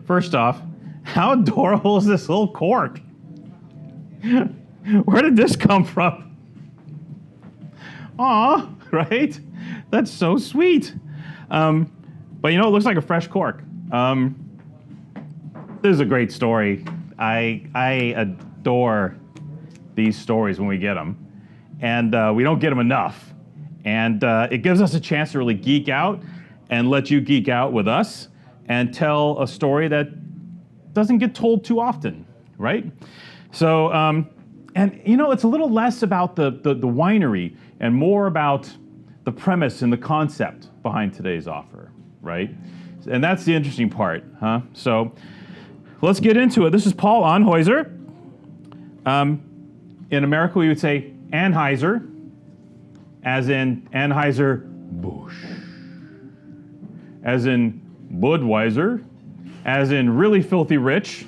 First off, how adorable is this little cork? Where did this come from? Aw, right? That's so sweet. But you know, it looks like a fresh cork. This is a great story. I adore these stories when we get them. And we don't get them enough. And it gives us a chance to really geek out and let you geek out with us and tell a story that doesn't get told too often, right? So, and you know, it's a little less about the winery and more about the premise and the concept behind today's offer, right? And that's the interesting part, huh? So let's get into it. This is Paul Anheuser. In America, we would say Anheuser, as in Anheuser-Busch, as in Budweiser, as in really filthy rich.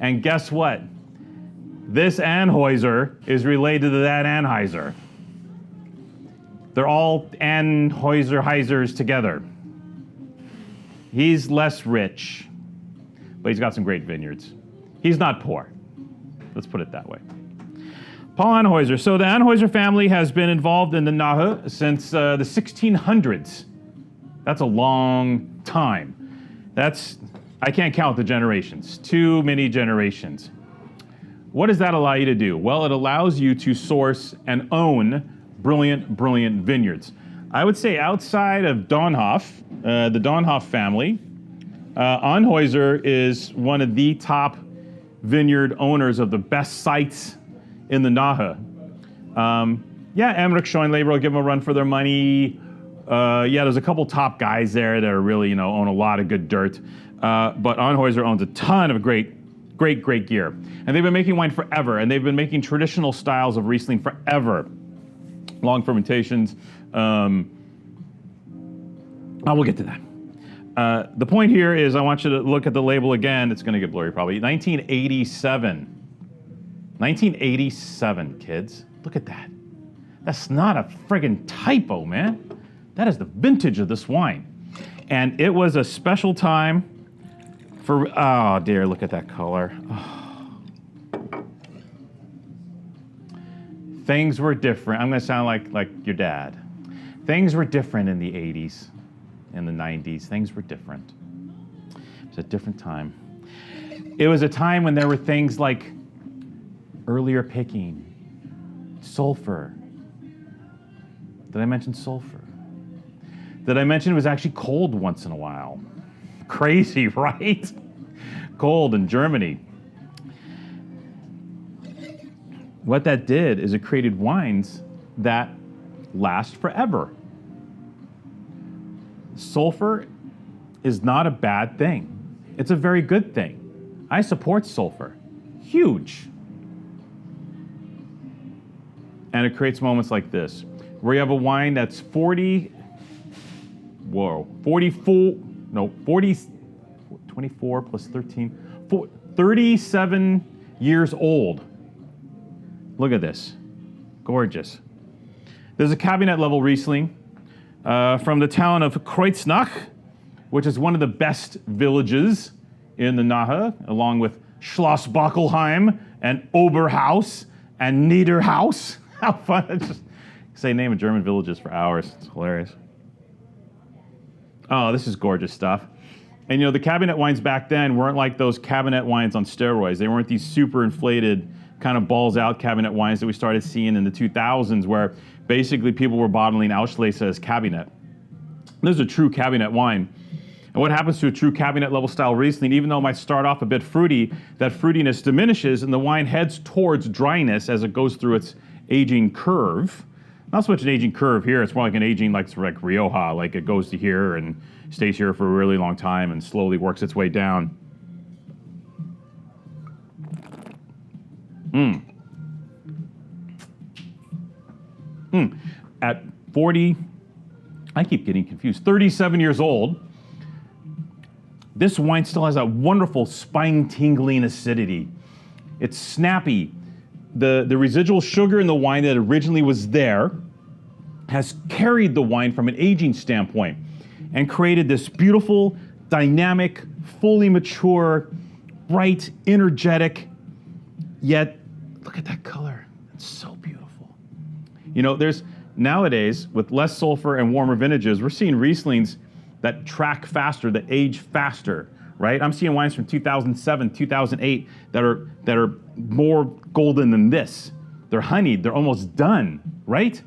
And guess what? This Anheuser is related to that Anheuser. They're all Anheuser-Heisers together. He's less rich, but he's got some great vineyards. He's not poor. Let's put it that way. Paul Anheuser. So the Anheuser family has been involved in the Nahe since the 1600s. That's a long time. I can't count the generations. Too many generations. What does that allow you to do? Well, it allows you to source and own brilliant, brilliant vineyards. I would say outside of Donhoff, the Donhoff family, Anheuser is one of the top vineyard owners of the best sites in the Nahe. Emmerich Schoenleber will give them a run for their money. There's a couple top guys there that are really, own a lot of good dirt. But Anheuser owns a ton of great gear. And they've been making wine forever, and they've been making traditional styles of Riesling forever. Long fermentations. We'll get to that. The point here is I want you to look at the label again. It's going to get blurry probably. 1987. 1987, kids. Look at that. That's not a friggin' typo, man. That is the vintage of this wine. And it was a special time for, oh dear, look at that color. Oh. Things were different. I'm going to sound like your dad. Things were different in the 80s, in the 90s. Things were different. It was a different time. It was a time when there were things like earlier picking, sulfur. Did I mention sulfur? Did I mention it was actually cold once in a while? Crazy, right? Cold in Germany. What that did is it created wines that last forever. Sulfur is not a bad thing. It's a very good thing. I support sulfur. Huge. And it creates moments like this, where you have a wine that's 24 plus 13, 37 years old. Look at this, gorgeous. There's a Kabinett level Riesling from the town of Kreuznacher, which is one of the best villages in the Nahe, along with Schloss Bockelheim and Oberhaus and Niederhaus. How fun. I just say name of German villages for hours. It's hilarious. Oh, this is gorgeous stuff. And the Kabinett wines back then weren't like those Kabinett wines on steroids. They weren't these super inflated kind of balls out Kabinett wines that we started seeing in the 2000s, where basically people were bottling Auslese as Kabinett. This is a true Kabinett wine. And what happens to a true Kabinett level style Riesling, even though it might start off a bit fruity, that fruitiness diminishes and the wine heads towards dryness as it goes through its aging curve. Not so much an aging curve here, it's more like an aging like Rioja, like it goes to here and stays here for a really long time and slowly works its way down. At 40, I keep getting confused, 37 years old, this wine still has that wonderful spine-tingling acidity. It's snappy. The residual sugar in the wine that originally was there has carried the wine from an aging standpoint and created this beautiful, dynamic, fully mature, bright, energetic, yet look at that color. It's so beautiful. You know, there's nowadays, with less sulfur and warmer vintages, we're seeing Rieslings that track faster, that age faster, right? I'm seeing wines from 2007, 2008 that are more golden than this. They're honeyed, they're almost done, right?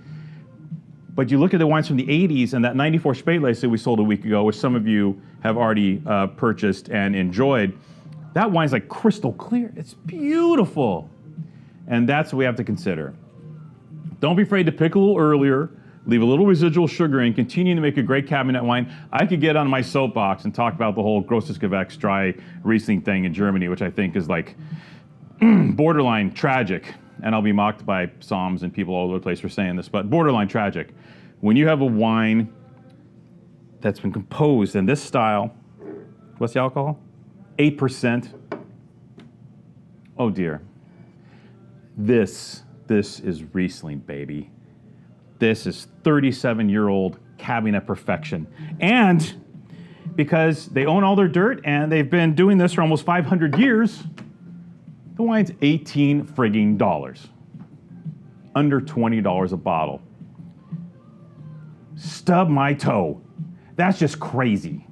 But you look at the wines from the 80s and that 94 Spätlese that we sold a week ago, which some of you have already purchased and enjoyed, that wine's like crystal clear. It's beautiful. And that's what we have to consider. Don't be afraid to pick a little earlier, leave a little residual sugar in, continue to make a great Kabinett wine. I could get on my soapbox and talk about the whole Grosses Gewächs dry Riesling thing in Germany, which I think is like borderline tragic. And I'll be mocked by Psalms and people all over the place for saying this, but borderline tragic. When you have a wine that's been composed in this style, what's the alcohol? 8%. Oh dear. This is Riesling, baby. This is 37-year-old Kabinett perfection. And because they own all their dirt and they've been doing this for almost 500 years, the wine's $18 frigging dollars. Under $20 a bottle. Stub my toe. That's just crazy.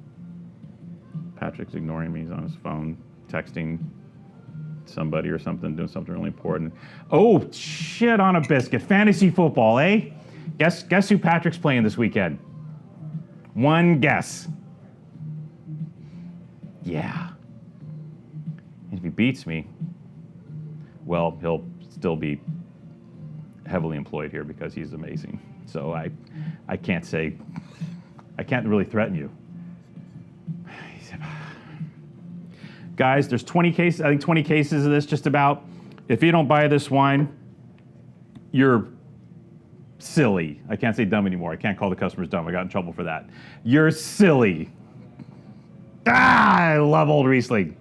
Patrick's ignoring me. He's on his phone, texting somebody or something, doing something really important. Oh, shit on a biscuit. Fantasy football, eh? Guess who Patrick's playing this weekend? One guess. Yeah. And if he beats me, well, he'll still be heavily employed here because he's amazing. So I can't say, I can't really threaten you. Guys, there's 20 cases, I think 20 cases of this just about. If you don't buy this wine, you're silly. I can't say dumb anymore. I can't call the customers dumb. I got in trouble for that. You're silly. I love old Riesling.